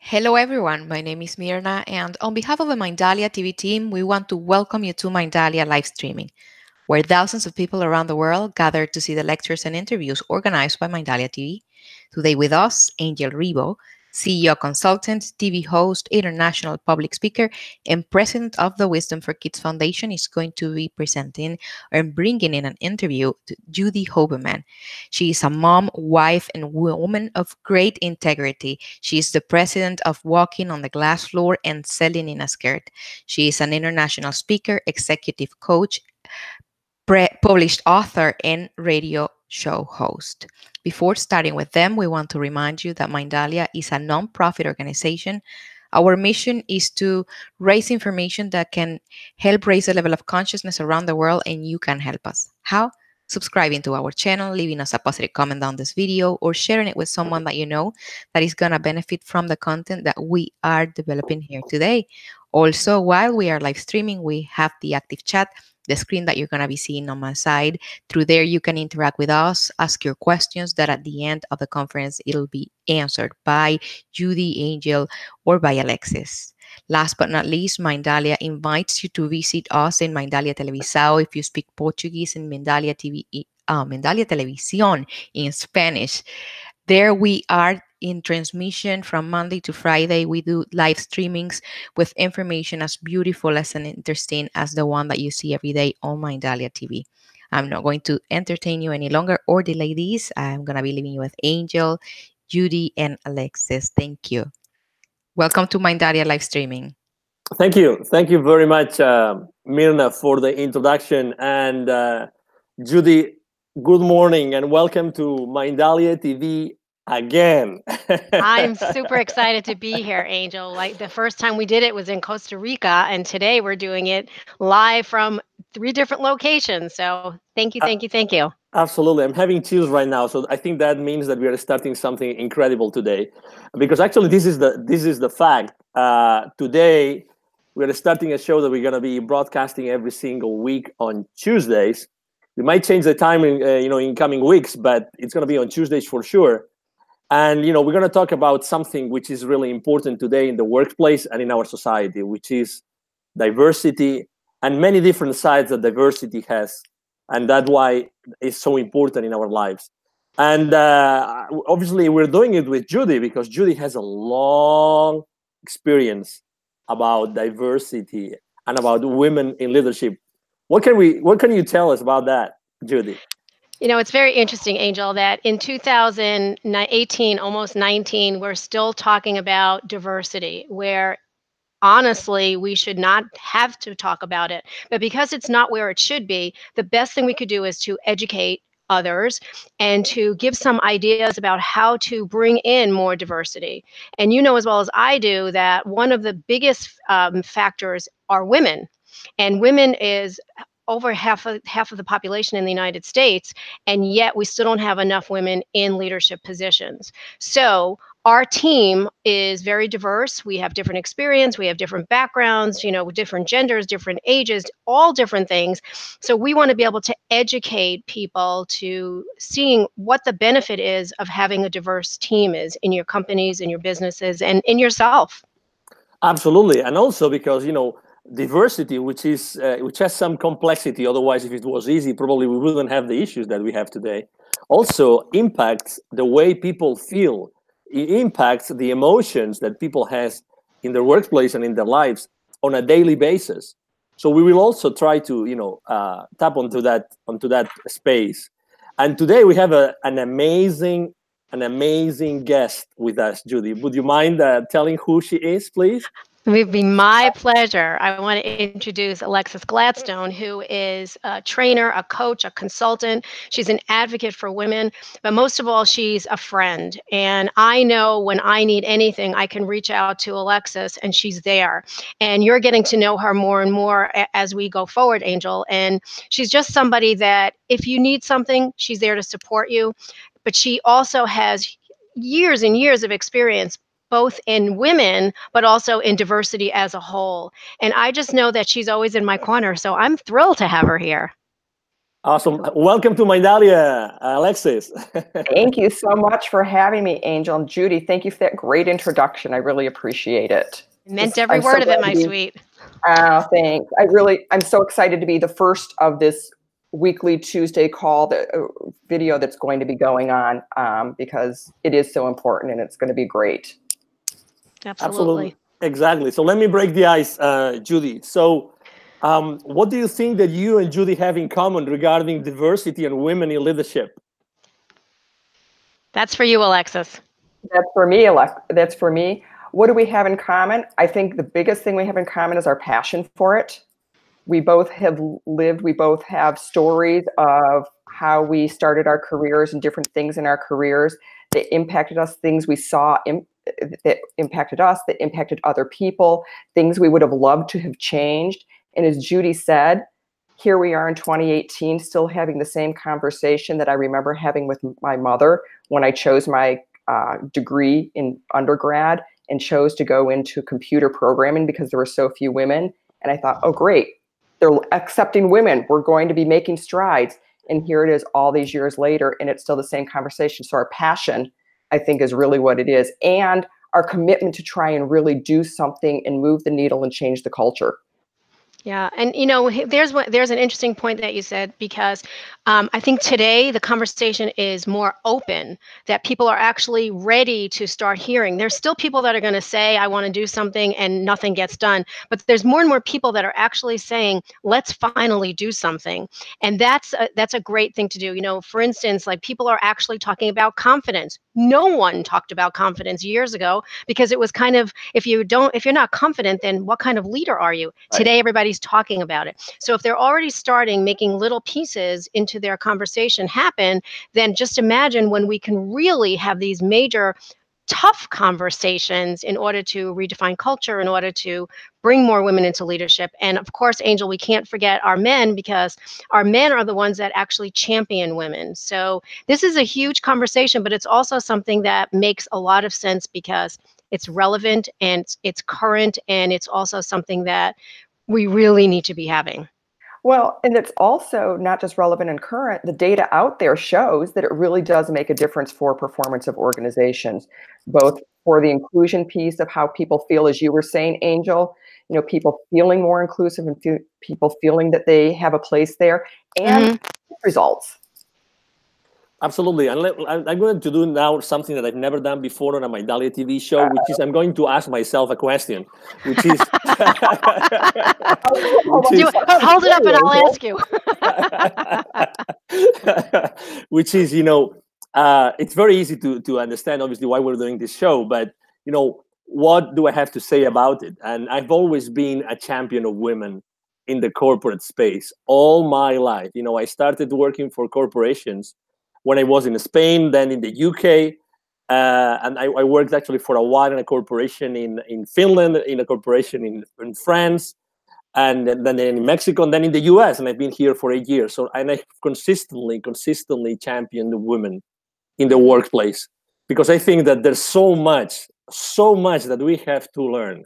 Hello, everyone. My name is Mirna, and on behalf of the Mindalia TV team, we want to welcome you to Mindalia live streaming, where thousands of people around the world gather to see the lectures and interviews organized by Mindalia TV. Today, with us, Angel Ribo, CEO consultant, TV host, international public speaker, and president of the Wisdom for Kids Foundation, is going to be presenting and bringing in an interview to Judy Hoberman. She is a mom, wife, and woman of great integrity. She is the president of Walking on the Glass Floor and Selling in a Skirt. She is an international speaker, executive coach, published author, and radio show host. Before starting with them, we want to remind you that Mindalia is a nonprofit organization. Our mission is to raise information that can help raise the level of consciousness around the world, and you can help us. How? Subscribing to our channel, leaving us a positive comment on this video, or sharing it with someone that you know that is going to benefit from the content that we are developing here today. Also, while we are live streaming, we have the active chat, the screen that you're going to be seeing on my side. Through there, you can interact with us, ask your questions that at the end of the conference, it'll be answered by Judy, Angel, or by Alexis. Last but not least, Mindalia invites you to visit us in Mindalia Televisao if you speak Portuguese, and Mindalia TV, Mindalia Televisión in Spanish. There we are in transmission from Monday to Friday. We do live streamings with information as beautiful as and interesting as the one that you see every day on Mindalia TV. I'm not going to entertain you any longer or delay these. I'm going to be leaving you with Angel, Judy, and Alexis. Thank you. Welcome to Mindalia live streaming. Thank you. Thank you very much, Mirna, for the introduction. And Judy, good morning and welcome to Mindalia TV again. I'm super excited to be here, Angel. Like the first time we did it was in Costa Rica, and today we're doing it live from 3 different locations. So thank you, thank you, thank you. Absolutely. I'm having chills right now. So I think that means that we are starting something incredible today. Because actually this is the fact. Today we're starting a show that we're going to be broadcasting every single week on Tuesdays. We might change the time in coming weeks, but it's going to be on Tuesdays for sure. And we're going to talk about something which is really important today in the workplace and in our society, which is diversity and many different sides that diversity has. And that's why it's so important in our lives. And obviously, we're doing it with Judy because Judy has a long experience about diversity and about women in leadership. What can you tell us about that, Judy? It's very interesting, Angel, that in 2018, almost 19, we're still talking about diversity, where honestly, we should not have to talk about it. But because it's not where it should be, the best thing we could do is to educate others and to give some ideas about how to bring in more diversity. And you know as well as I do that one of the biggest factors are women. And women is over half of the population in the United States, and yet we still don't have enough women in leadership positions. So our team is very diverse. We have different experience, we have different backgrounds, different genders, different ages, all different things. So we want to be able to educate people to seeing what the benefit is of having a diverse team is in your companies, in your businesses, and in yourself. Absolutely. And also because, diversity, which has some complexity. Otherwise, if it was easy, probably we wouldn't have the issues that we have today. Also impacts the way people feel. It impacts the emotions that people has in their workplace and in their lives on a daily basis. So we will also try to, tap onto that space. And today we have an amazing guest with us, Judy. Would you mind telling who she is, please? It would be my pleasure. I want to introduce Alexis Gladstone, who is a trainer, a coach, a consultant. She's an advocate for women, but most of all, she's a friend. And I know when I need anything, I can reach out to Alexis and she's there. And you're getting to know her more and more as we go forward, Angel. And she's just somebody that if you need something, she's there to support you. But she also has years and years of experience both in women, but also in diversity as a whole. And I just know that she's always in my corner. So I'm thrilled to have her here. Awesome. Welcome to Mindalia, Alexis. Thank you so much for having me, Angel. And Judy, thank you for that great introduction. I really appreciate it. Meant every word of it, my sweet. Thanks. I'm so excited to be the first of this weekly Tuesday call, video that's going to be going on, because it is so important and it's going to be great. Absolutely. Exactly. So let me break the ice, Judy. So what do you think that you and Judy have in common regarding diversity and women in leadership? That's for you, Alexis. That's for me, That's for me. What do we have in common? I think the biggest thing we have in common is our passion for it. We both have lived, we both have stories of how we started our careers and different things in our careers that impacted us, things we saw that impacted us, that impacted other people, things we would have loved to have changed. And as Judy said, here we are in 2018, still having the same conversation that I remember having with my mother when I chose my degree in undergrad and chose to go into computer programming because there were so few women. And I thought, oh, great, they're accepting women. We're going to be making strides. And here it is all these years later, and it's still the same conversation. So our passion, I think, is really what it is. And our commitment to try and really do something and move the needle and change the culture. Yeah, and there's an interesting point that you said, because I think today the conversation is more open, that people are actually ready to start hearing. There's still people that are going to say, I want to do something, and nothing gets done. But there's more and more people that are actually saying, let's finally do something. And that's a great thing to do. For instance, like, people are actually talking about confidence. No one talked about confidence years ago, because it was kind of, if you're not confident, then what kind of leader are you? Right. Today, everybody's talking about it. So if they're already starting making little pieces into their conversation happen, then just imagine when we can really have these major tough conversations in order to redefine culture, in order to bring more women into leadership. And of course, Angel, we can't forget our men, because our men are the ones that actually champion women. So this is a huge conversation, but it's also something that makes a lot of sense because it's relevant and it's current, and it's also something that we really need to be having. Well, and it's also not just relevant and current. The data out there shows that it really does make a difference for performance of organizations, both for the inclusion piece of how people feel, as you were saying, Angel, people feeling more inclusive and people feeling that they have a place there, and results. Absolutely. And I'm going to do now something that I've never done before on a Mindalia TV show, which is I'm going to ask myself a question, which is... Hold it up and I'll ask you. Which is, it's very easy to understand, obviously, why we're doing this show, but, what do I have to say about it? And I've always been a champion of women in the corporate space all my life. I started working for corporations when I was in Spain, then in the UK, and I worked actually for a while in a corporation in Finland, in a corporation in France, and then in Mexico, and then in the US, and I've been here for 8 years. So, and I've consistently championed the women in the workplace, because I think that there's so much that we have to learn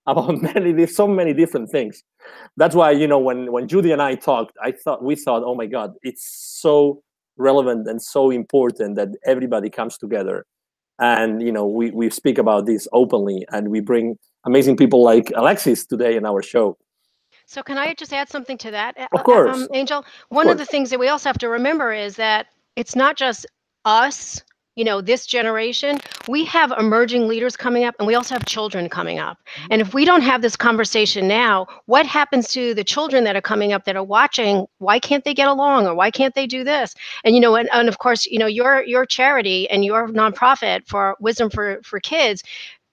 about so many different things. That's why, when Judy and I talked, we thought, oh my God, it's so relevant and so important that everybody comes together, and we speak about this openly, and we bring amazing people like Alexis today in our show. So can I just add something to that? Of course. Angel, one of the things that we also have to remember is that it's not just us, this generation. We have emerging leaders coming up, and we also have children coming up. And if we don't have this conversation now, what happens to the children that are coming up that are watching? Why can't they get along, or why can't they do this? And and of course, your charity and your nonprofit for Wisdom for Kids,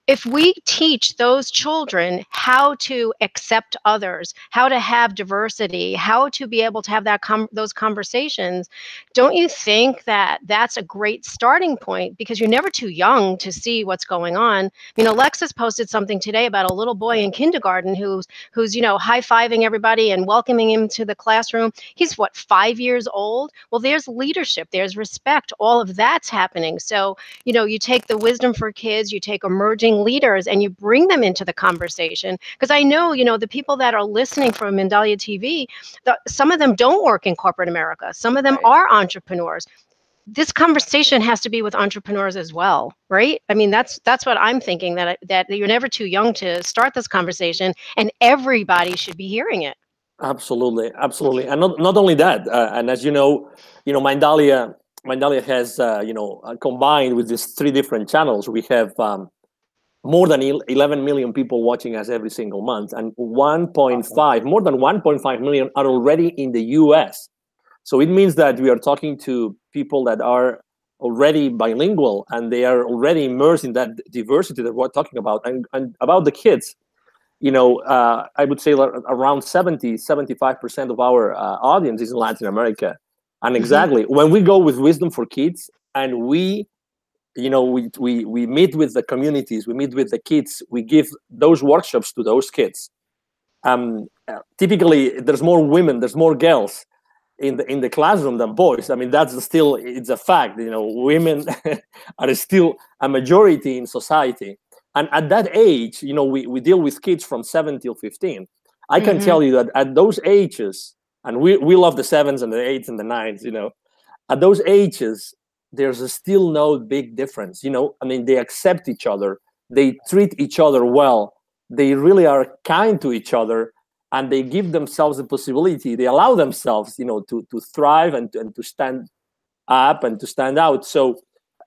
if we teach those children how to accept others, how to have diversity, how to be able to have those conversations, don't you think that that's a great starting point? Because you're never too young to see what's going on. Alexis posted something today about a little boy in kindergarten who's high-fiving everybody and welcoming him to the classroom. He's 5 years old? Well, there's leadership, there's respect, all of that's happening. So, you take the Wisdom for Kids, you take emerging amazing leaders and you bring them into the conversation. Because I know, the people that are listening from Mindalia TV, some of them don't work in corporate America. Some of them are entrepreneurs. This conversation has to be with entrepreneurs as well, right? I mean, that's what I'm thinking, that you're never too young to start this conversation, and everybody should be hearing it. Absolutely, absolutely, and not only that. And as you know, Mindalia has combined with these 3 different channels. We have more than 11 million people watching us every single month, and more than 1.5 million are already in the U.S. So it means that we are talking to people that are already bilingual and they are already immersed in that diversity that we're talking about. And about the kids, I would say around 75% of our audience is in Latin America. And exactly, when we go with Wisdom for Kids and we meet with the communities, we meet with the kids, we give those workshops to those kids. Typically, there's more women, there's more girls in the classroom than boys. I mean, it's a fact. Women are still a majority in society. And at that age, we deal with kids from 7 till 15. I can tell you that at those ages, and we love the 7s and the 8s and the 9s, at those ages, there's still no big difference. I mean, they accept each other. They treat each other well. They really are kind to each other. And they give themselves the possibility, they allow themselves, to thrive and to stand up and to stand out. So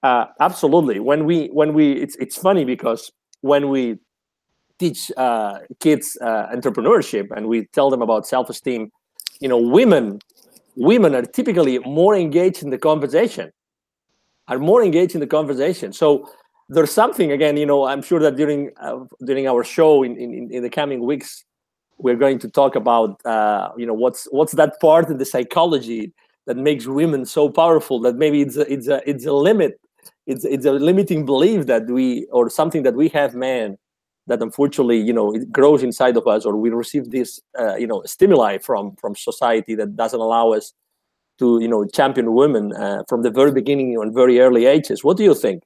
absolutely, when we it's funny because when we teach kids entrepreneurship and we tell them about self-esteem, women are typically more engaged in the conversation, So there's something, again, I'm sure that during our show in the coming weeks, we're going to talk about, what's that part in the psychology that makes women so powerful that maybe it's a limit, it's a limiting belief or something that we have men that unfortunately, it grows inside of us, or we receive this, stimuli from society that doesn't allow us to, champion women from the very beginning on very early ages. What do you think?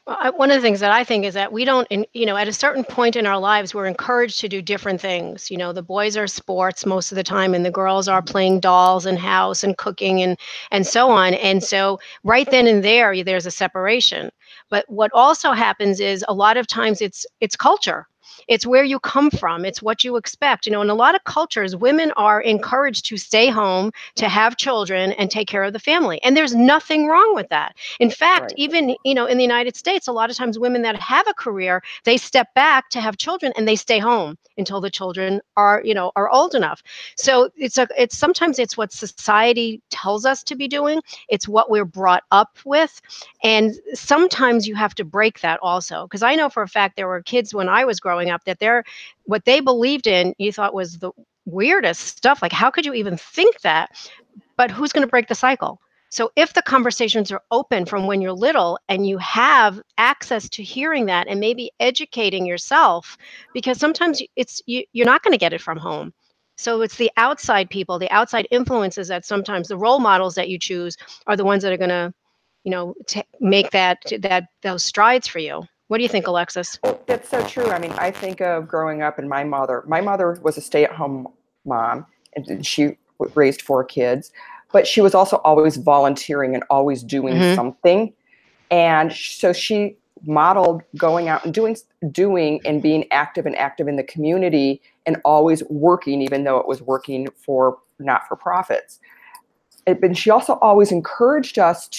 Well, one of the things that I think is that we don't, at a certain point in our lives, we're encouraged to do different things. The boys are sports most of the time, and the girls are playing dolls and house and cooking and so on. And so right then and there's a separation. But what also happens is a lot of times it's culture. It's where you come from. It's what you expect. In a lot of cultures, women are encouraged to stay home, to have children, and take care of the family. And there's nothing wrong with that. In fact, even, in the United States, a lot of times women that have a career, they step back to have children and they stay home until the children are old enough. So sometimes it's what society tells us to be doing. It's what we're brought up with. And sometimes you have to break that also. Because I know for a fact there were kids when I was growing up that what they believed in, you thought was the weirdest stuff. Like, how could you even think that? But who's going to break the cycle? So if the conversations are open from when you're little and you have access to hearing that and maybe educating yourself, because sometimes you're not going to get it from home. So it's the outside people, the outside influences that sometimes the role models that you choose are the ones that are going to, make those strides for you. What do you think, Alexis? That's so true. I mean, I think of growing up and my mother was a stay-at-home mom, and she raised 4 kids, but she was also always volunteering and always doing something. And so she modeled going out and doing and being active in the community and always working, even though it was working for not-for-profits. And she also always encouraged us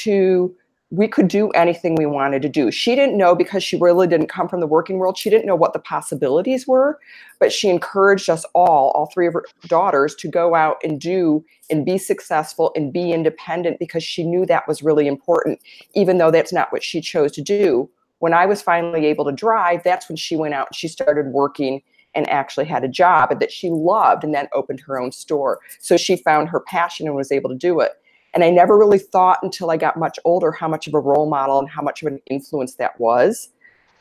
we could do anything we wanted to do. She didn't know, because she really didn't come from the working world. She didn't know what the possibilities were, but she encouraged us all 3 of her daughters, to go out and do and be successful and be independent, because she knew that was really important, even though that's not what she chose to do. When I was finally able to drive, that's when she went out and she started working and actually had a job that she loved, and then opened her own store. So she found her passion and was able to do it. And I never really thought until I got much older how much of a role model and how much of an influence that was.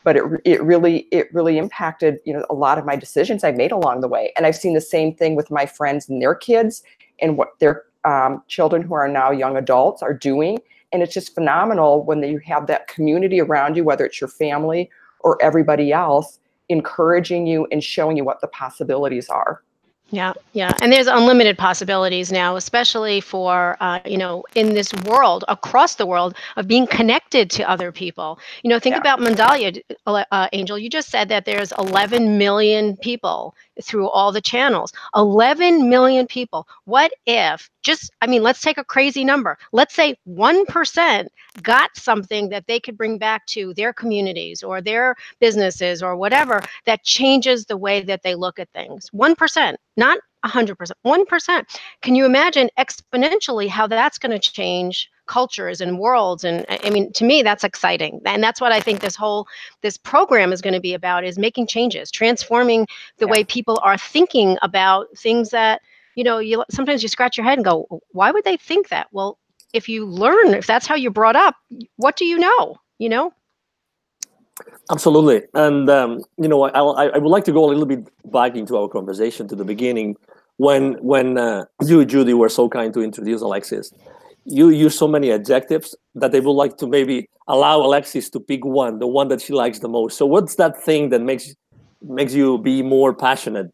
But it really impacted, a lot of my decisions I made along the way. And I've seen the same thing with my friends and their kids and what their children who are now young adults are doing. And it's just phenomenal when you have that community around you, whether it's your family or everybody else encouraging you and showing you what the possibilities are. Yeah, yeah. And there's unlimited possibilities now, especially for, in this world, across the world, of being connected to other people. Think about Mindalia, Angel. You just said that there's 11 million people through all the channels. 11 million people. What if, let's take a crazy number. Let's say 1% got something that they could bring back to their communities or their businesses or whatever that changes the way that they look at things. 1%. Not 100%, 1%. Can you imagine exponentially how that's going to change cultures and worlds? And to me, that's exciting. And that's what I think this program is going to be about, is making changes, transforming the way people are thinking about things that, sometimes you scratch your head and go, why would they think that? Well, if you learn, if that's how you're brought up, what do you know? Absolutely. And, I would like to go a little bit back into our conversation to the beginning when you, Judy, were so kind to introduce Alexis. You use so many adjectives that they would like to maybe allow Alexis to pick one, the one that she likes the most. So what's that thing that makes you be more passionate,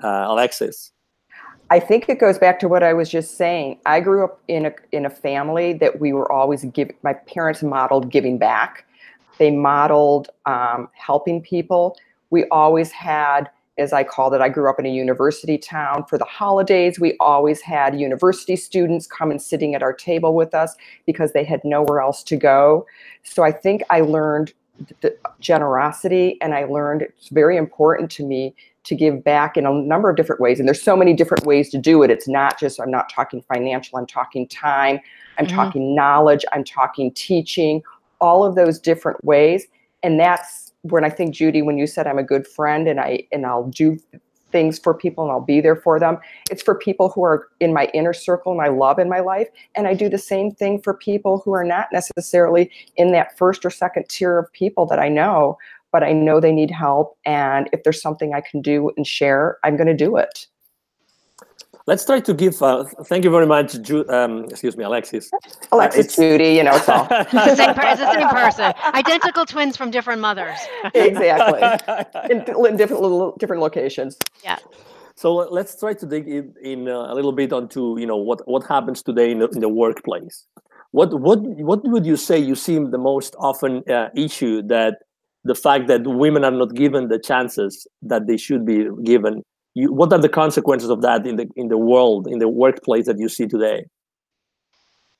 Alexis? I think it goes back to what I was just saying. I grew up in a family that we were always my parents modeled giving back. They modeled helping people. We always had, as I called it, I grew up in a university town. For the holidays, we always had university students come and sitting at our table with us because they had nowhere else to go. So I think I learned the generosity, and I learned it's very important to me to give back in a number of different ways. And there's so many different ways to do it. It's not just, I'm not talking financial, I'm talking time, I'm talking knowledge, I'm talking teaching, all of those different ways. And that's when I think, Judy, when you said I'm a good friend and I'll do things for people and I'll be there for them, it's for people who are in my inner circle and I love in my life. And I do the same thing for people who are not necessarily in that first or second tier of people that I know, but I know they need help. And if there's something I can do and share, I'm going to do it. Let's try to give, thank you very much, Alexis. Alexis, Judy, it's all. It's the same person. Identical twins from different mothers. Exactly. In different locations. Yeah. So let's try to dig in a little bit onto, what happens today in the workplace. What would you say you see the most often issue, that the fact that women are not given the chances that they should be given? What are the consequences of that in the world, in the workplace that you see today?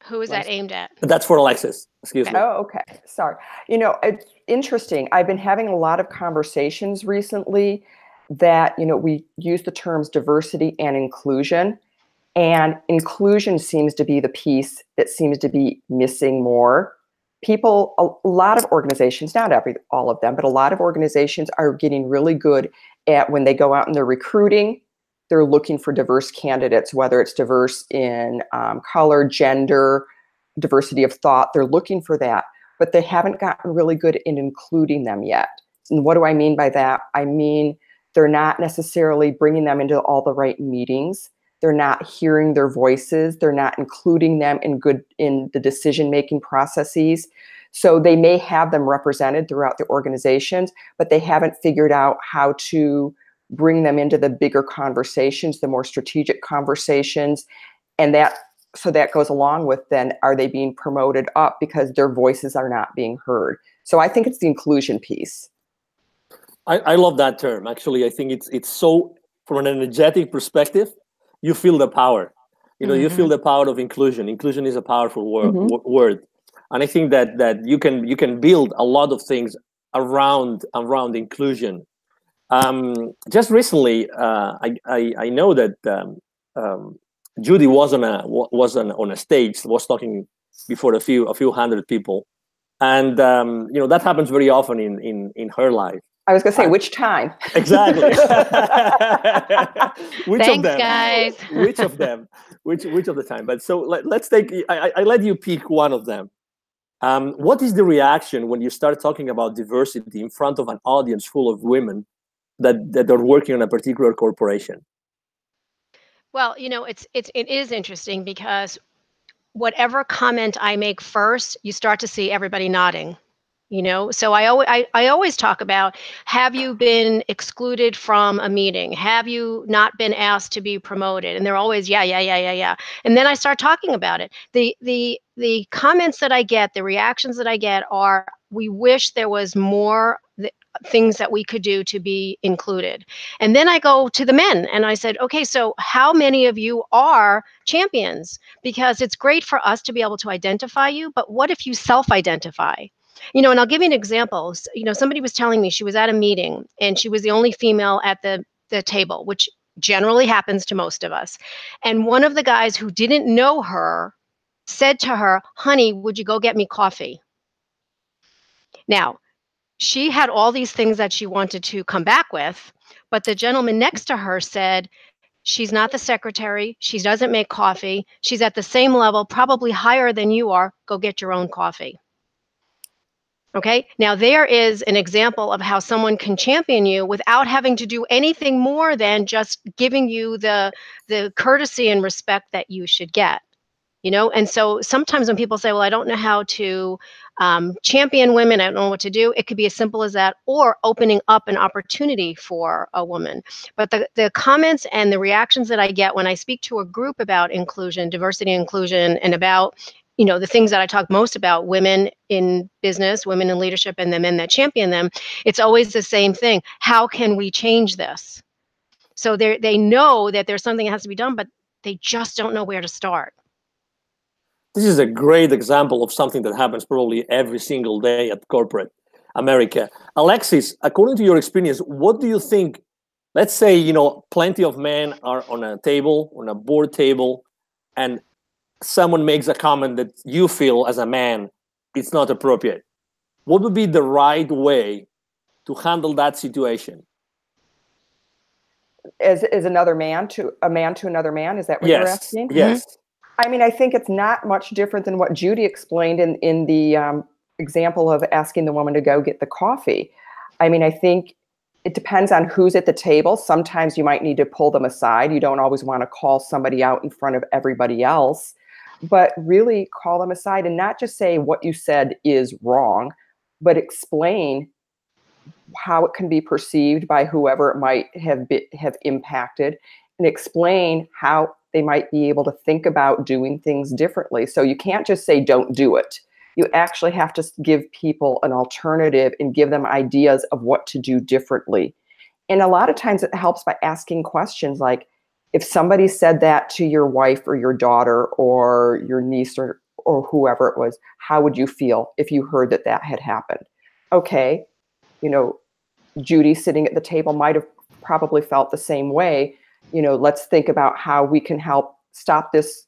Who is that aimed at? That's for Alexis. Excuse me. Oh, okay. Sorry. It's interesting. I've been having a lot of conversations recently that, we use the terms diversity and inclusion. And inclusion seems to be the piece that seems to be missing more. People, a lot of organizations, not all of them, but a lot of organizations are getting really good at, when they go out and they're recruiting, they're looking for diverse candidates, whether it's diverse in color, gender, diversity of thought. They're looking for that, but they haven't gotten really good in including them yet. And what do I mean by that? I mean, they're not necessarily bringing them into all the right meetings. They're not hearing their voices. They're not including them in the decision-making processes. So they may have them represented throughout the organizations, but they haven't figured out how to bring them into the bigger conversations, the more strategic conversations. And that goes along with, then, are they being promoted up because their voices are not being heard? So I think it's the inclusion piece. I love that term. Actually, I think it's so, from an energetic perspective, you feel the power. You feel the power of inclusion. Inclusion is a powerful word. And I think that you can build a lot of things around inclusion. Just recently, I know that Judy was on a stage, was talking before a few hundred people, and that happens very often in her life. I was going to say, which time? Exactly. Thanks, guys. Which of them? Which of the time? But so let's take. I let you pick one of them. What is the reaction when you start talking about diversity in front of an audience full of women that are working on a particular corporation? Well, it is interesting, because whatever comment I make first, you start to see everybody nodding. So I always talk about, have you been excluded from a meeting? Have you not been asked to be promoted? And they're always, yeah. And then I start talking about it. The comments that I get, the reactions that I get are, we wish there was more things that we could do to be included. And then I go to the men and I said, okay, so how many of you are champions? Because it's great for us to be able to identify you, but what if you self-identify? And I'll give you an example. Somebody was telling me she was at a meeting and she was the only female at the table, which generally happens to most of us. And one of the guys who didn't know her said to her, honey, would you go get me coffee? Now, she had all these things that she wanted to come back with, but the gentleman next to her said, she's not the secretary. She doesn't make coffee. She's at the same level, probably higher than you are. Go get your own coffee. Okay, now there is an example of how someone can champion you without having to do anything more than just giving you the courtesy and respect that you should get. And so sometimes when people say, well, I don't know how to champion women, I don't know what to do, it could be as simple as that, or opening up an opportunity for a woman. But the comments and the reactions that I get when I speak to a group about inclusion, diversity and inclusion, and about the things that I talk most about, women in business, women in leadership, and the men that champion them, it's always the same thing. How can we change this? So they know that there's something that has to be done, but they just don't know where to start. This is a great example of something that happens probably every single day at corporate America. Alexis, according to your experience, what do you think? Let's say, plenty of men are on a board table, and someone makes a comment that you feel as a man it's not appropriate. What would be the right way to handle that situation? As another man to another man? Is that what you're asking? Yes. I mean, I think it's not much different than what Judy explained in the example of asking the woman to go get the coffee. I mean, I think it depends on who's at the table. Sometimes you might need to pull them aside. You don't always want to call somebody out in front of everybody else, but really call them aside and not just say what you said is wrong, but explain how it can be perceived by whoever it might have impacted, and explain how they might be able to think about doing things differently. So you can't just say, don't do it. You actually have to give people an alternative and give them ideas of what to do differently. And a lot of times it helps by asking questions like, if somebody said that to your wife or your daughter or your niece or whoever it was, how would you feel if you heard that had happened? Okay, Judy sitting at the table might have probably felt the same way. Let's think about how we can help stop this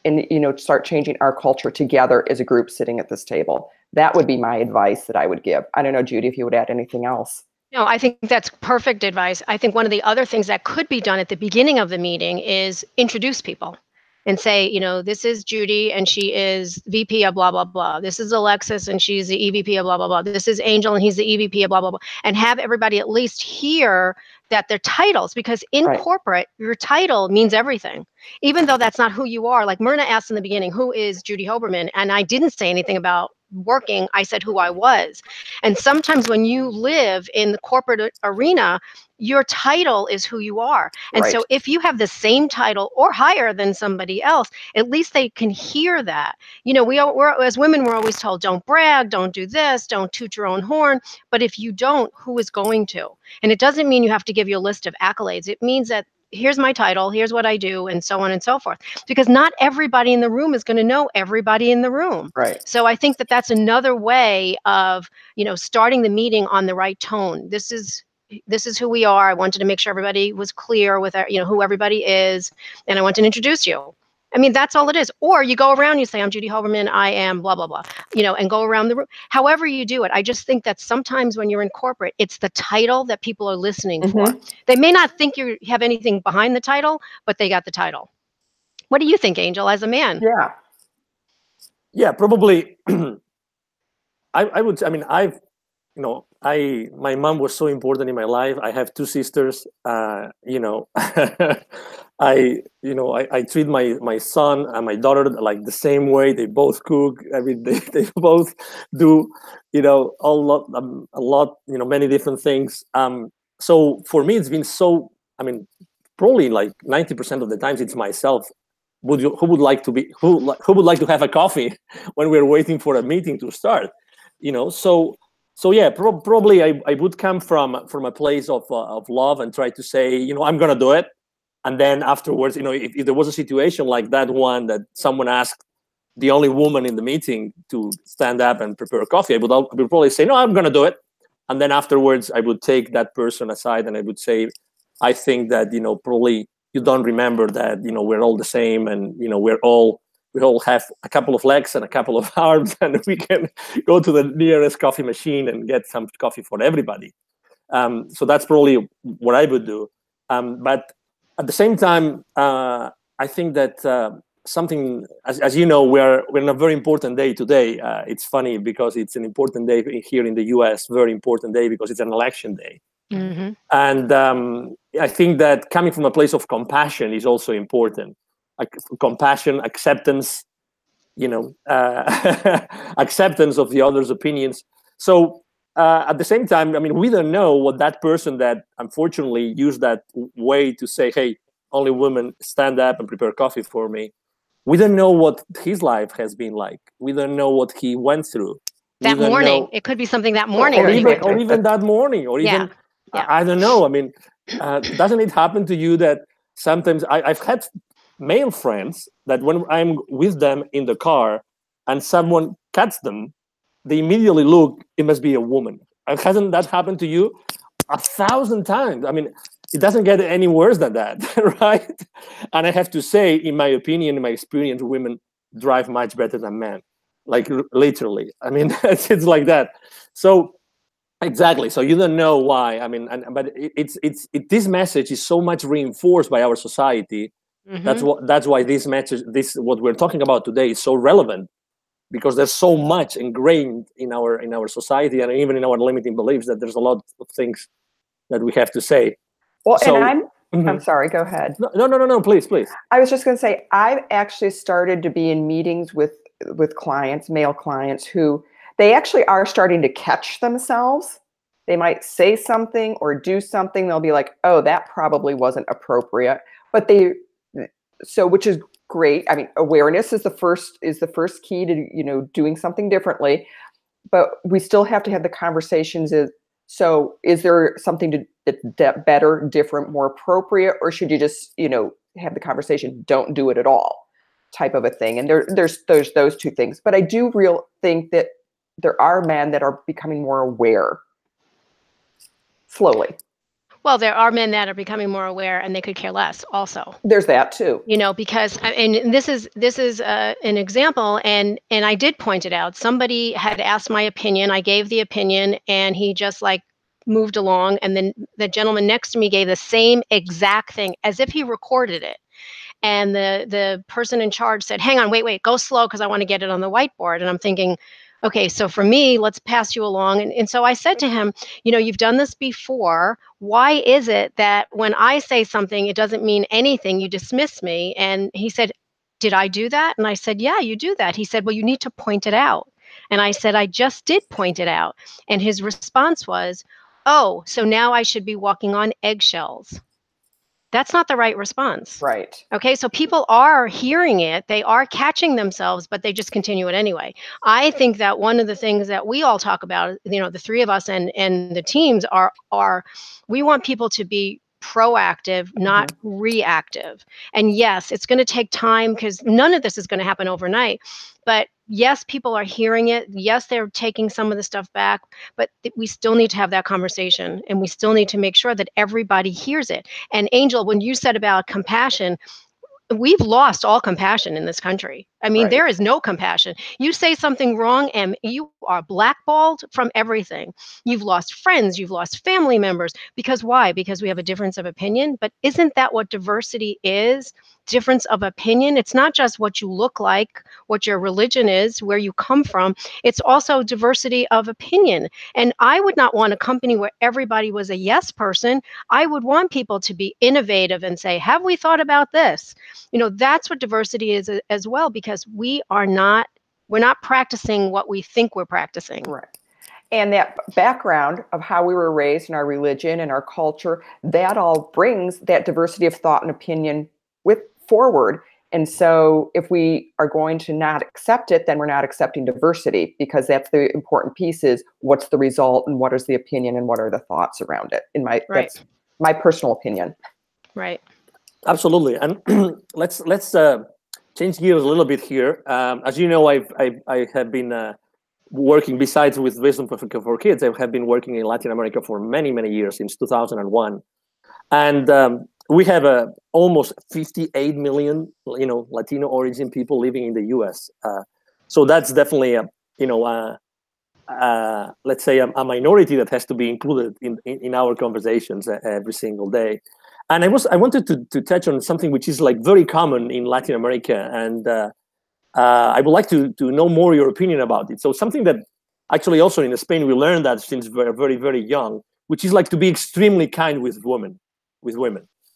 and, start changing our culture together as a group sitting at this table. That would be my advice that I would give. I don't know, Judy, if you would add anything else. No, I think that's perfect advice. I think one of the other things that could be done at the beginning of the meeting is introduce people and say, this is Judy and she is VP of blah, blah, blah. This is Alexis and she's the EVP of blah, blah, blah. This is Angel and he's the EVP of blah, blah, blah. And have everybody at least hear that their titles, because in corporate, your title means everything, even though that's not who you are. Like Myrna asked in the beginning, who is Judy Hoberman? And I didn't say anything about working. I said who I was. And sometimes when you live in the corporate arena, your title is who you are. And so if you have the same title or higher than somebody else, at least they can hear that. We're as women, we're always told, don't brag, don't do this, don't toot your own horn. But if you don't, who is going to? And it doesn't mean you have to give you a list of accolades. It means that here's my title, here's what I do, and so on and so forth. Because not everybody in the room is going to know everybody in the room. Right. So I think that that's another way of, starting the meeting on the right tone. This is who we are. I wanted to make sure everybody was clear with, who everybody is, and I want to introduce you. I mean, that's all it is. Or you go around, you say, I'm Judy Hoberman, I am blah, blah, blah, and go around the room. However you do it, I just think that sometimes when you're in corporate, it's the title that people are listening for. They may not think you have anything behind the title, but they got the title. What do you think, Angel, as a man? Yeah, probably. My mom was so important in my life. I have two sisters, I treat my son and my daughter like the same way. They both cook. I mean, they both do, a lot, many different things. So for me, it's been so. I mean, probably like 90% of the times, it's myself. Who would like to have a coffee when we're waiting for a meeting to start? So yeah, probably I would come from a place of love and try to say, I'm gonna do it. And then afterwards, if there was a situation like that one that someone asked the only woman in the meeting to stand up and prepare coffee, I would probably say, no, I'm going to do it. And then afterwards, I would take that person aside and I would say, I think that, probably you don't remember that, we're all the same and, we all have a couple of legs and a couple of arms and we can go to the nearest coffee machine and get some coffee for everybody. So that's probably what I would do. But at the same time, I think that something, as you know, we're in a very important day today. It's funny because it's an important day here in the US, very important day because it's an election day. Mm-hmm. And I think that coming from a place of compassion is also important. Compassion, acceptance, acceptance of the other's opinions. So at the same time, I mean, we don't know what that person that unfortunately used that way to say, hey, only women stand up and prepare coffee for me. We don't know what his life has been like. We don't know what he went through. That morning. It could be something that morning. Or even that morning. Or even, yeah. I don't know. I mean, doesn't it happen to you that sometimes I've had male friends that when I'm with them in the car and someone cuts them, they immediately look, it must be a woman. Hasn't that happened to you? 1,000 times. I mean, it doesn't get any worse than that, right? And I have to say, in my opinion, in my experience, women drive much better than men, like literally. I mean, it's like that. So exactly. So you don't know why. I mean, but this message is so much reinforced by our society. Mm-hmm. That's why this message, what we're talking about today, is so relevant. Because there's so much ingrained in our society and even in our limiting beliefs that there's a lot of things that we have to say. Well, so, and I'm sorry, go ahead. No, please. I was just going to say, I've actually started to be in meetings with clients, male clients, who they actually are starting to catch themselves. They might say something or do something. They'll be like, oh, that probably wasn't appropriate. But which is great. I mean, awareness is the first key to, doing something differently, but we still have to have the conversations. So is there something that's better, different, more appropriate, or should you just, have the conversation, don't do it at all type of a thing? And there's those two things. But I do think that there are men that are becoming more aware slowly. Well, there are men that are becoming more aware, and they could care less. Also, there's that too. Because and this is an example, and I did point it out. Somebody had asked my opinion. I gave the opinion, and he just moved along. And then the gentleman next to me gave the same exact thing as if he recorded it. And the person in charge said, "Hang on, wait, go slow because I want to get it on the whiteboard." And I'm thinking, okay, so for me, let's pass you along. And so I said to him, you've done this before. Why is it that when I say something, it doesn't mean anything? You dismiss me. And he said, did I do that? And I said, yeah, you do that. He said, well, you need to point it out. And I said, I just did point it out. And his response was, oh, so now I should be walking on eggshells. That's not the right response. Right. Okay. So people are hearing it. They are catching themselves, but they just continue it anyway. I think that one of the things that we all talk about, the three of us and the teams are we want people to be proactive, not reactive. And yes, it's going to take time because none of this is going to happen overnight. But yes, people are hearing it. Yes, they're taking some of the stuff back, but we still need to have that conversation, and we still need to make sure that everybody hears it. And Angel, when you said about compassion, we've lost all compassion in this country. I mean, Right. there is no compassion. You say something wrong and you are blackballed from everything. You've lost friends, you've lost family members. Because why? Because we have a difference of opinion. But isn't that what diversity is? Difference of opinion. It's not just what you look like, what your religion is, where you come from. It's also diversity of opinion. And I would not want a company where everybody was a yes person. I would want people to be innovative and say, have we thought about this? That's what diversity is as well, because we're not practicing what we think we're practicing. Right. And that background of how we were raised in our religion and our culture, that all brings that diversity of thought and opinion forward. And so if we are going to not accept it, then we're not accepting diversity, because that's the important piece, is what's the result and what is the opinion and what are the thoughts around it. That's my personal opinion. Right. Absolutely. And let's change gears a little bit here. As you know, I have been working, besides with Wisdom for Kids, I have been working in Latin America for many, many years, since 2001. And we have almost 58 million, Latino origin people living in the U.S. So that's definitely let's say a minority that has to be included in our conversations every single day. And I wanted to touch on something which is like very common in Latin America, and I would like to know more your opinion about it. So something that actually also in Spain we learned that since we're very, very young, which is like to be extremely kind with women,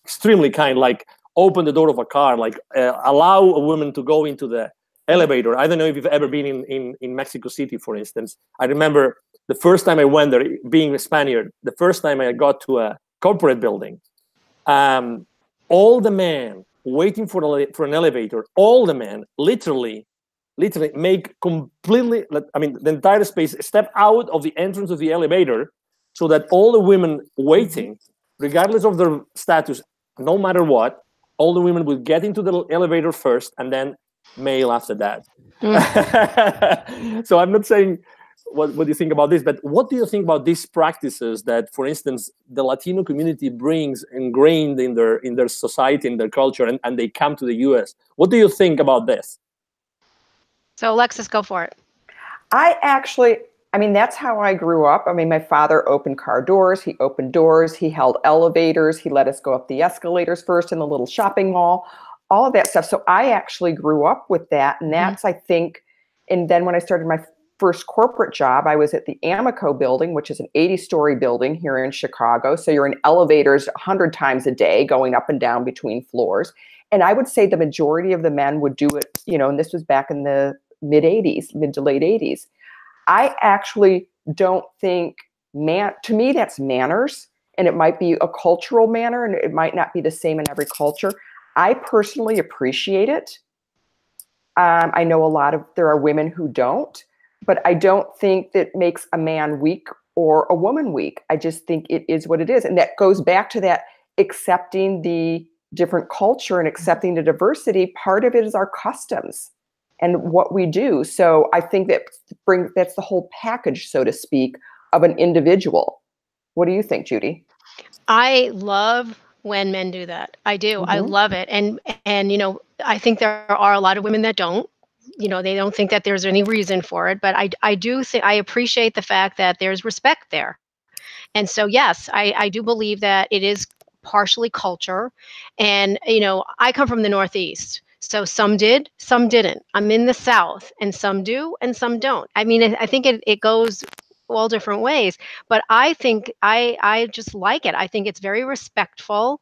extremely kind, like open the door of a car, like allow a woman to go into the elevator. I don't know if you've ever been in Mexico City, for instance. I remember the first time I went there, being a Spaniard, the first time I got to a corporate building, all the men waiting for an elevator, all the men literally make completely, the entire space, step out of the entrance of the elevator, so that all the women waiting, regardless of their status, no matter what, all the women would get into the elevator first, and then male after that. So I'm not saying what do you think about this, but what do you think about these practices that, for instance, the Latino community brings ingrained in their society, in their culture, and they come to the US? What do you think about this? So Alexis, go for it. That's how I grew up. My father opened car doors, he opened doors, he held elevators, he let us go up the escalators first in the little shopping mall, all of that stuff. So I actually grew up with that. And that's, I think, and then when I started my first corporate job, I was at the Amico building, which is an 80-story building here in Chicago. So you're in elevators 100 times a day, going up and down between floors. And I would say the majority of the men would do it, and this was back in the mid to late 80s. I actually don't think, to me, that's manners, and it might be a cultural manner, and it might not be the same in every culture. I personally appreciate it. I know there are women who don't, but I don't think that makes a man weak or a woman weak. I just think it is what it is. And that goes back to that accepting the different culture and accepting the diversity. Part of it is our customs and what we do. So I think that's the whole package, so to speak, of an individual. What do you think, Judy? I love when men do that. I do. I love it. And I think there are a lot of women that don't. They don't think that there's any reason for it. But I do think, I appreciate the fact that there's respect there. And so, yes, I do believe that it is partially culture. And, I come from the Northeast. So some did, some didn't. I'm in the South, and some do and some don't. I think it goes all different ways, but I think I just like it. I think it's very respectful,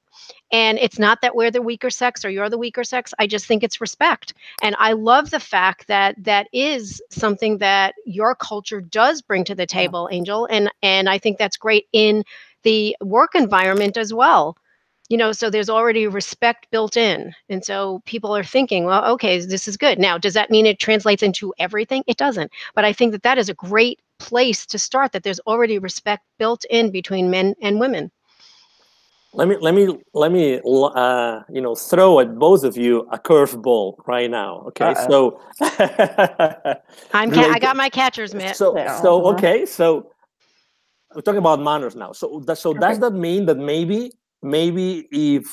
and it's not that we're the weaker sex or you're the weaker sex. I just think it's respect. And I love the fact that that is something that your culture does bring to the table, Angel. And I think that's great in the work environment as well. So there's already respect built in. And so people are thinking, well, okay, this is good. Now, does that mean it translates into everything? It doesn't. But I think that is a great place to start, that there's already respect built in between men and women. Let me throw at both of you a curveball right now. Okay, so I got my catcher's mitt. So we're talking about manners now. So does that mean that maybe if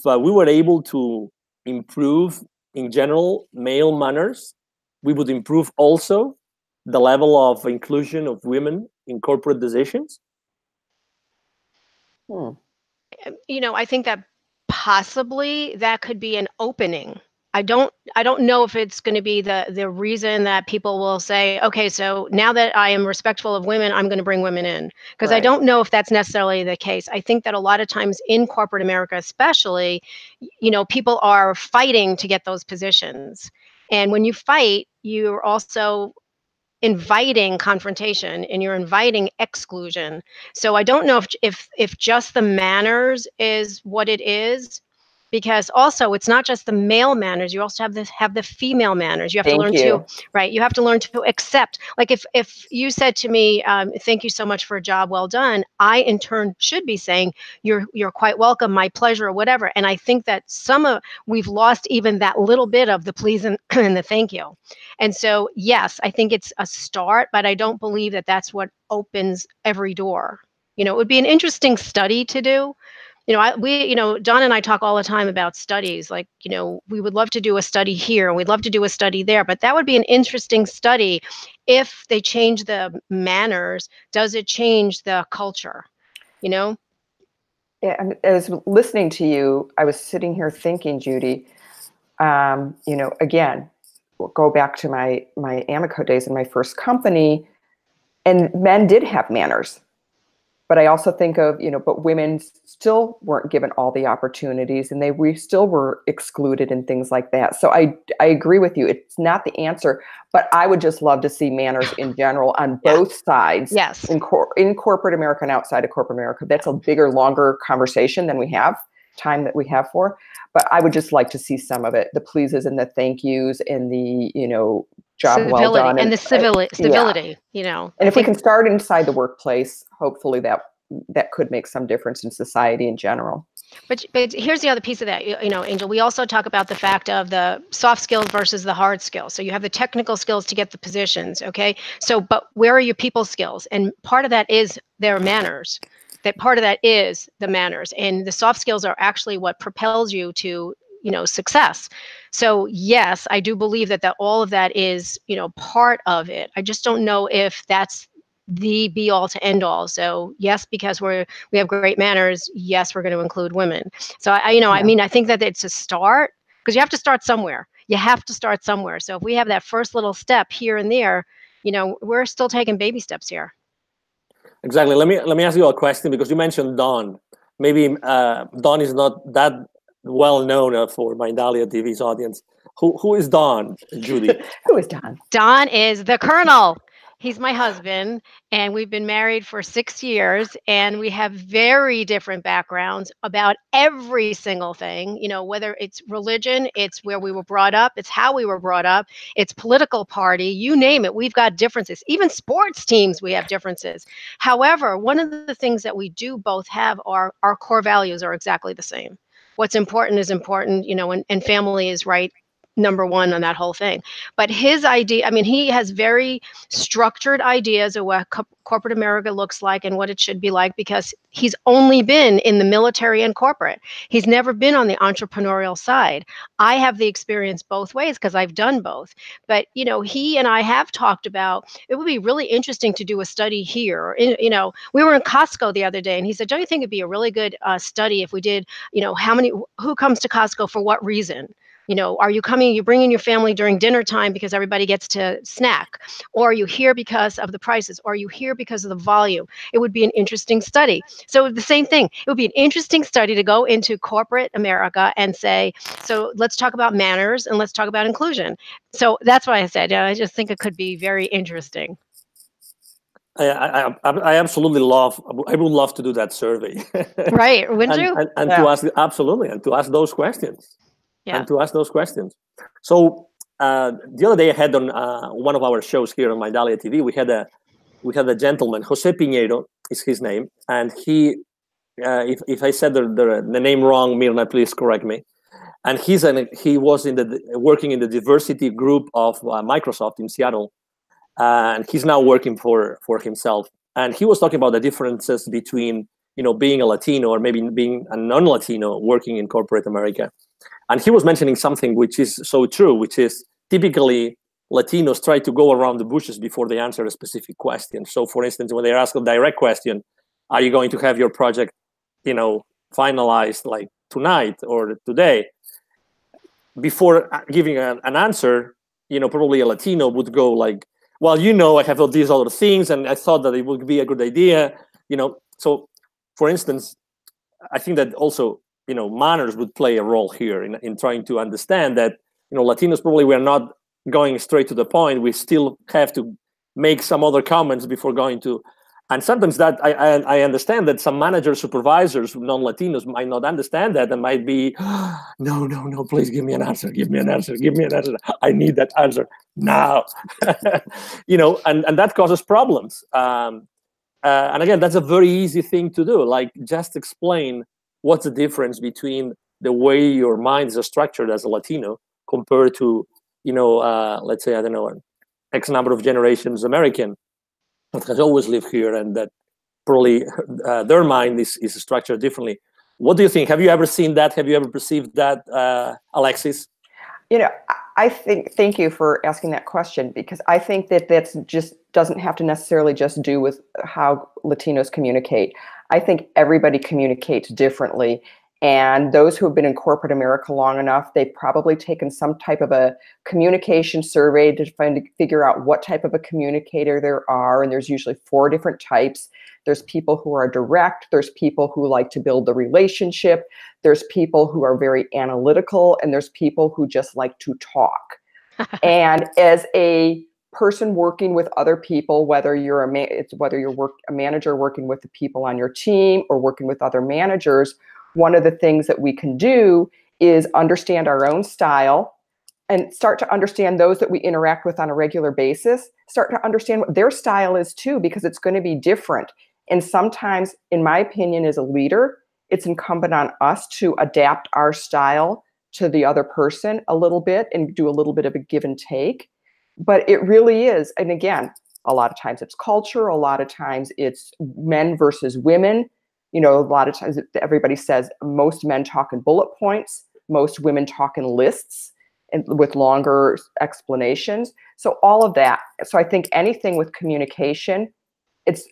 we were able to improve in general, male manners, we would improve also the level of inclusion of women in corporate decisions? I think that possibly that could be an opening. I don't know if it's going to be the reason that people will say, okay, so now that I am respectful of women, I'm going to bring women in. Because I don't know if that's necessarily the case. I think that a lot of times in corporate America, especially, people are fighting to get those positions. And when you fight, you're also inviting confrontation and you're inviting exclusion. So I don't know if just the manners is what it is, because also it's not just the male manners. You also have the female manners. You have to learn to, right? You have to learn to accept. Like if you said to me, "Thank you so much for a job well done," I in turn should be saying, "You're quite welcome, my pleasure," or whatever. And I think that we've lost even that little bit of the please and the thank you. And so, yes, I think it's a start, but I don't believe that that's what opens every door. It would be an interesting study to do. Don and I talk all the time about studies. Like, we would love to do a study here and we'd love to do a study there, but that would be an interesting study. If they change the manners, does it change the culture? Yeah, I was listening to you. I was sitting here thinking, Judy, again, we'll go back to my Amico days in my first company, and men did have manners. But I also think of, but women still weren't given all the opportunities, and we still were excluded and things like that. So I agree with you. It's not the answer, but I would just love to see manners in general on both sides. Yes. In corporate America and outside of corporate America. That's a bigger, longer conversation than we have time for. But I would just like to see some of it, the pleases and the thank yous and the, job civility, well done. And the civility, And if we can start inside the workplace, hopefully that could make some difference in society in general. But here's the other piece of that, Angel. We also talk about the fact of the soft skills versus the hard skills. So you have the technical skills to get the positions, okay? So, but where are your people skills? And part of that is their manners. That part of that is the manners, and the soft skills are actually what propels you to success. So yes, I do believe that all of that is part of it. I just don't know if that's the be all to end all. So yes, because we have great manners, yes, we're going to include women. So I think that it's a start, because you have to start somewhere. So if we have that first little step here and there, we're still taking baby steps here. Exactly. Let me ask you a question, because you mentioned Dawn. Maybe Dawn is not that well known for Mindalia TV's audience. Who is Dawn, Judy? Who is Dawn? Dawn is the Colonel. He's my husband, and we've been married for 6 years, and we have very different backgrounds about every single thing, whether it's religion, it's where we were brought up, it's how we were brought up, it's political party, you name it, we've got differences. Even sports teams, we have differences. However, one of the things that we do both have are our core values are exactly the same. What's important is important, and family is right number one on that whole thing. But his idea, he has very structured ideas of what corporate America looks like and what it should be like, because he's only been in the military and corporate. He's never been on the entrepreneurial side. I have the experience both ways because I've done both. But, he and I have talked about, it would be really interesting to do a study here. We were in Costco the other day, and he said, don't you think it'd be a really good study if we did, who comes to Costco for what reason? Are you bringing your family during dinner time because everybody gets to snack? Or are you here because of the prices? Or are you here because of the volume? It would be an interesting study. So the same thing, it would be an interesting study to go into corporate America and say, so let's talk about manners and let's talk about inclusion. So that's why I said, I just think it could be very interesting. I absolutely I would love to do that survey. Right, wouldn't you? And to ask, absolutely, and to ask those questions. Yeah. And to ask those questions. So the other day I had on one of our shows here on Mindalia TV, we had a gentleman, Jose Piñeiro is his name, and he, if I said the name wrong, Mirna, please correct me. And he was working in the diversity group of Microsoft in Seattle, and he's now working for himself. And he was talking about the differences between being a Latino or maybe being a non-Latino working in corporate America. And he was mentioning something which is so true, which is typically Latinos try to go around the bushes before they answer a specific question. So, for instance, when they're asked a direct question, are you going to have your project, finalized like tonight or today? Before giving an answer, probably a Latino would go like, well, I have all these other things, and I thought that it would be a good idea, So, for instance, I think that also, manners would play a role here in trying to understand that, Latinos probably were not going straight to the point. We still have to make some other comments before going to, and sometimes that I understand that some managers, supervisors, non-Latinos might not understand that and might be, no, please give me an answer, give me an answer. I need that answer now, and that causes problems. And again, that's a very easy thing to do. Like, just explain what's the difference between the way your mind is structured as a Latino compared to, let's say, I don't know, an X number of generations American that has always lived here, and that probably their mind is structured differently. What do you think? Have you ever seen that? Have you ever perceived that, Alexis? I think, thank you for asking that question, because I think that's just doesn't have to necessarily just do with how Latinos communicate. I think everybody communicates differently. And those who have been in corporate America long enough, they've probably taken some type of a communication survey to figure out what type of a communicator there are. And there's usually 4 different types. There's people who are direct. There's people who like to build the relationship. There's people who are very analytical. And there's people who just like to talk. And as a person working with other people, whether you're a manager working with the people on your team or working with other managers, one of the things that we can do is understand our own style and start to understand those that we interact with on a regular basis, start to understand what their style is too, because it's going to be different. And sometimes, in my opinion, as a leader, it's incumbent on us to adapt our style to the other person a little bit and do a little bit of a give and take. But it really is, and again, a lot of times it's culture, a lot of times it's men versus women. A lot of times everybody says most men talk in bullet points, most women talk in lists and with longer explanations. So all of that. So I think anything with communication, it's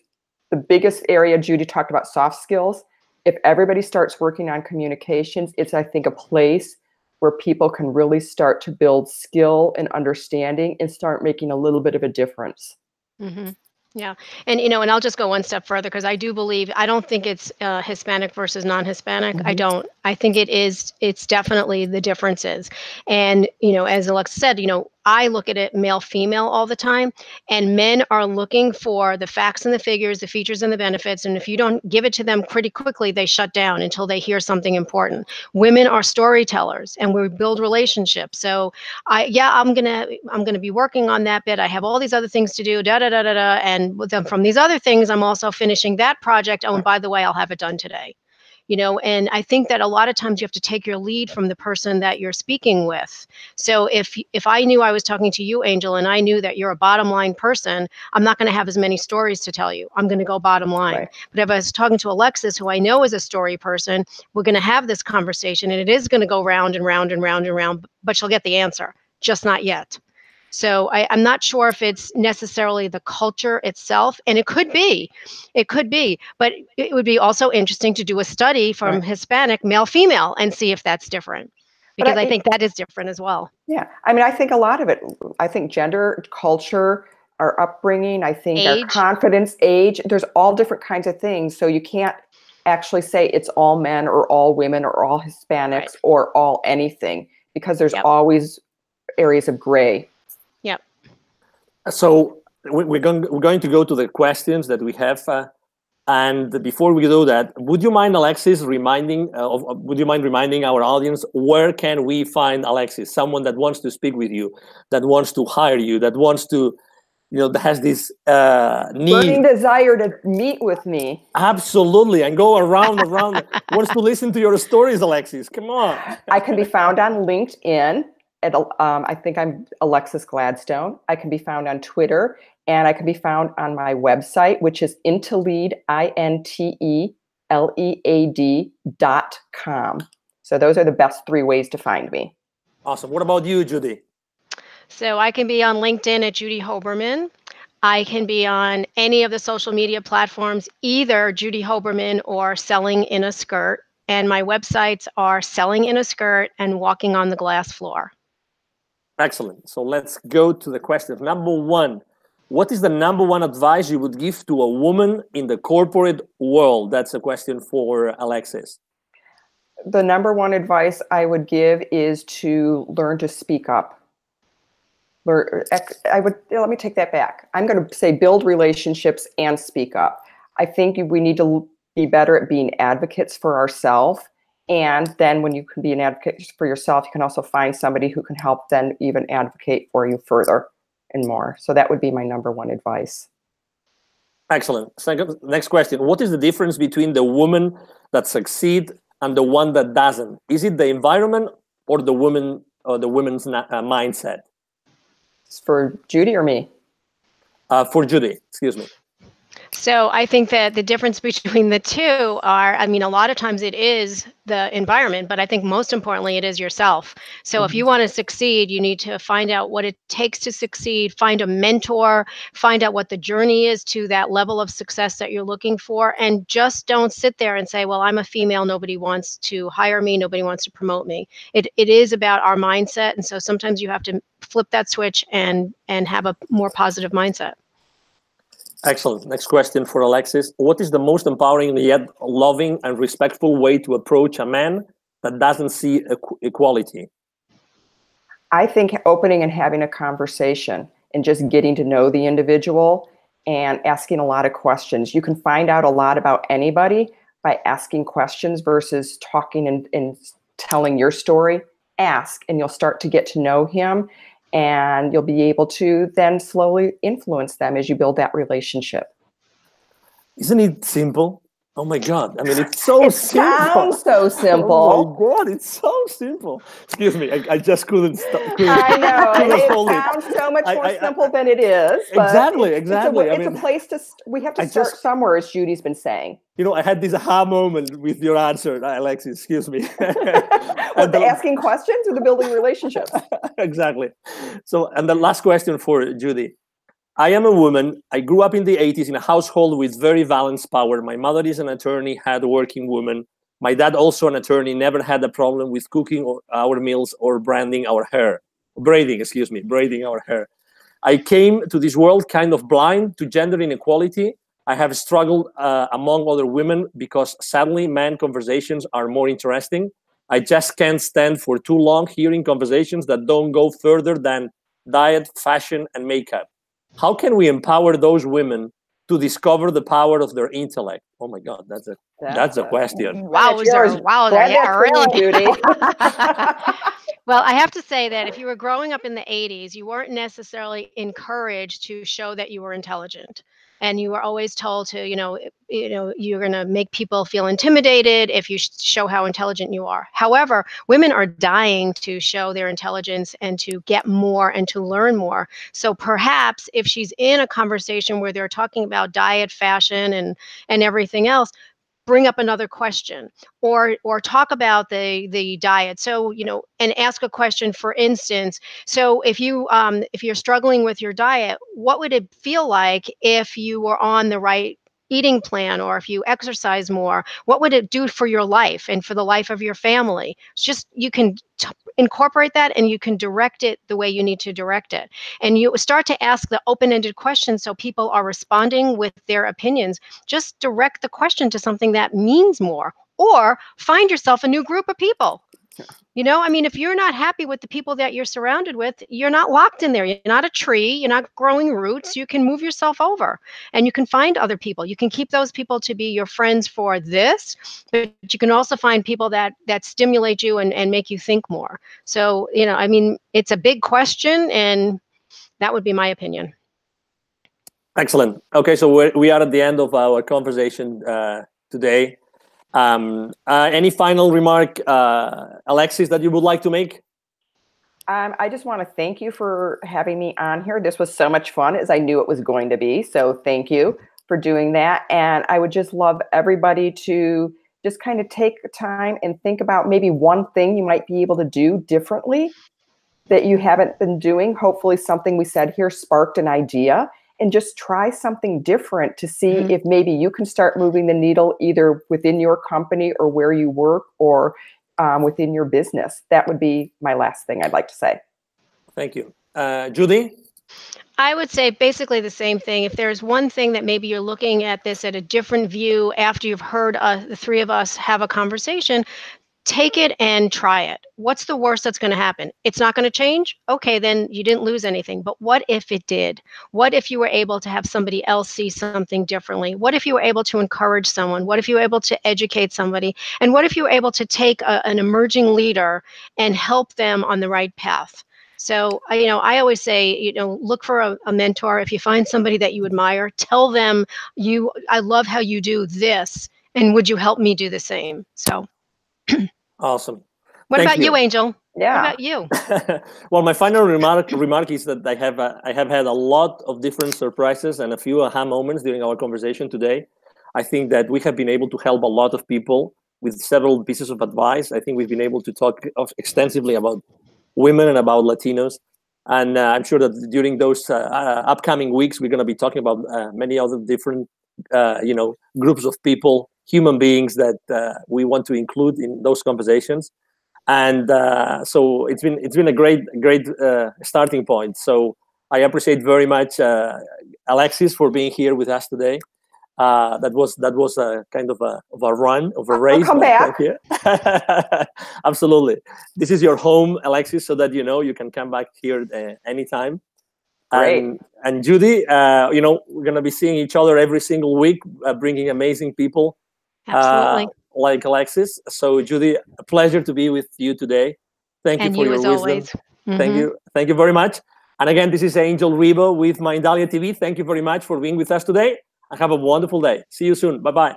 the biggest area. Judy talked about soft skills. If everybody starts working on communications, it's, I think, a place where people can really start to build skill and understanding and start making a little bit of a difference. Mm-hmm. Yeah. And, and I'll just go one step further, because I don't think it's Hispanic versus non-Hispanic. Mm-hmm. I think it's definitely the differences. And, as Alexis said, I look at it male, female all the time, and men are looking for the facts and the figures, the features and the benefits. And if you don't give it to them pretty quickly, they shut down until they hear something important. Women are storytellers, and we build relationships. So I'm going to be working on that bit. I have all these other things to do, and with them from these other things, I'm also finishing that project. Oh, and by the way, I'll have it done today. And I think that a lot of times you have to take your lead from the person that you're speaking with. So if I knew I was talking to you, Angel, and I knew that you're a bottom line person, I'm not going to have as many stories to tell you. I'm going to go bottom line. Right. But if I was talking to Alexis, who I know is a story person, we're going to have this conversation, and it is going to go round and round and round and round, but she'll get the answer, just not yet. So I'm not sure if it's necessarily the culture itself, and it could be, but it would be also interesting to do a study from right. Hispanic, male, female, and see if that's different, because I think that is different as well. Yeah. I mean, I think a lot of it, I think gender, culture, our upbringing, I think age. Our confidence, age, there's all different kinds of things. So you can't actually say it's all men or all women or all Hispanics right. or all anything, because there's yep. always areas of gray. Yep. So we're going to go to the questions that we have, and before we do that, would you mind, Alexis, reminding our audience, where can we find Alexis? Someone that wants to speak with you, that wants to hire you, that wants to, that has this burning desire to meet with me. Absolutely, and go around, wants to listen to your stories, Alexis. Come on. I can be found on LinkedIn. I think I'm Alexis Gladstone. I can be found on Twitter, and I can be found on my website, which is intelead.com. So those are the best 3 ways to find me. Awesome. What about you, Judy? So I can be on LinkedIn at Judy Hoberman. I can be on any of the social media platforms, either Judy Hoberman or Selling in a Skirt. And my websites are Selling in a Skirt and Walking on the Glass Floor. Excellent. So let's go to the question. Number 1, what is the number 1 advice you would give to a woman in the corporate world? That's a question for Alexis. The number 1 advice I would give is to learn to speak up. Let me take that back. I'm going to say build relationships and speak up. I think we need to be better at being advocates for ourselves. And then when you can be an advocate for yourself, you can also find somebody who can help then even advocate for you further and more. So that would be my number 1 advice. Excellent. Next question. What is the difference between the woman that succeeds and the one that doesn't? Is it the environment or the woman or the women's mindset? For Judy or me? For Judy, excuse me. So I think that the difference between the two are, I mean, a lot of times it is the environment, but I think most importantly, it is yourself. So if you want to succeed, you need to find out what it takes to succeed, find a mentor, find out what the journey is to that level of success that you're looking for. And just don't sit there and say, well, I'm a female, nobody wants to hire me, nobody wants to promote me. It is about our mindset. And so sometimes you have to flip that switch and have a more positive mindset. Excellent. Next question for Alexis. What is the most empowering yet loving and respectful way to approach a man that doesn't see equality? I think opening and having a conversation and just getting to know the individual and asking a lot of questions. You can find out a lot about anybody by asking questions versus talking and telling your story. Ask, and you'll start to get to know him. And you'll be able to then slowly influence them as you build that relationship. Isn't it simple? Oh my God. I mean, it's so simple. It sounds so simple. Oh my God, it's so simple. Excuse me, I just couldn't stop. I know. It sounds so much more simple than it is. But exactly. It's a place to, we have to start somewhere, as Judy's been saying. You know, I had this aha moment with your answer, Alexis, excuse me. The asking questions or the building relationships? Exactly. So, and the last question for Judy. I am a woman. I grew up in the 80s in a household with very balanced power. My mother is an attorney, hard-working woman. My dad, also an attorney, never had a problem with cooking our meals or braiding our hair. Braiding our hair. I came to this world kind of blind to gender inequality. I have struggled among other women because sadly, men conversations are more interesting. I just can't stand for too long hearing conversations that don't go further than diet, fashion, and makeup. How can we empower those women to discover the power of their intellect? Oh my God, that's a question. Wowzer, yeah, really, Judy. Well, I have to say that if you were growing up in the 80s, you weren't necessarily encouraged to show that you were intelligent. And you were always told to, you're going to make people feel intimidated if you show how intelligent you are. However, women are dying to show their intelligence and to get more and to learn more. So perhaps if she's in a conversation where they're talking about diet, fashion, and everything else, bring up another question or talk about the diet. So, and ask a question, for instance. So if you're struggling with your diet, what would it feel like if you were on the right eating plan, or if you exercise more? What would it do for your life and for the life of your family? It's just, you can incorporate that and you can direct it the way you need to direct it. And you start to ask the open-ended questions so people are responding with their opinions. Just direct the question to something that means more, or find yourself a new group of people. If you're not happy with the people that you're surrounded with, you're not locked in there. You're not a tree. You're not growing roots. You can move yourself over and you can find other people. You can keep those people to be your friends for this, but you can also find people that stimulate you and make you think more. So, it's a big question, and that would be my opinion. Excellent. Okay, so we are at the end of our conversation today. Any final remark, Alexis, that you would like to make? I just want to thank you for having me on here. This was so much fun, as I knew it was going to be. So thank you for doing that. And I would just love everybody to just kind of take time and think about maybe one thing you might be able to do differently that you haven't been doing. Hopefully something we said here sparked an idea, and just try something different to see if maybe you can start moving the needle either within your company or where you work, or within your business. That would be my last thing I'd like to say. Thank you. Judy? I would say basically the same thing. If there's one thing that maybe you're looking at this at a different view after you've heard the three of us have a conversation, take it and try it. What's the worst that's going to happen? It's not going to change? Okay, then you didn't lose anything. But what if it did? What if you were able to have somebody else see something differently? What if you were able to encourage someone? What if you were able to educate somebody? And what if you were able to take an emerging leader and help them on the right path? So, I always say, look for a mentor. If you find somebody that you admire, tell them, I love how you do this, and would you help me do the same? So. Awesome. What Thank about you, Angel? Yeah. What about you? Well, my final remark is that I have had a lot of different surprises and a few aha moments during our conversation today. I think that we have been able to help a lot of people with several pieces of advice. I think we've been able to talk extensively about women and about Latinos. And I'm sure that during those upcoming weeks, we're going to be talking about many other different, groups of people, human beings that we want to include in those conversations. And so it's been a great starting point. So I appreciate very much Alexis for being here with us today. That was a kind of a run of a race. I'll come back. Thank you. Absolutely. This is your home, Alexis, so that you can come back here anytime. Great. And Judy, we're going to be seeing each other every single week, bringing amazing people. Absolutely. Like Alexis. So Judy, a pleasure to be with you today. Thank you for your wisdom. Always. Thank you very much. And again, this is Angel Rebo with Mindalia TV. Thank you very much for being with us today, and have a wonderful day. See you soon. Bye-bye.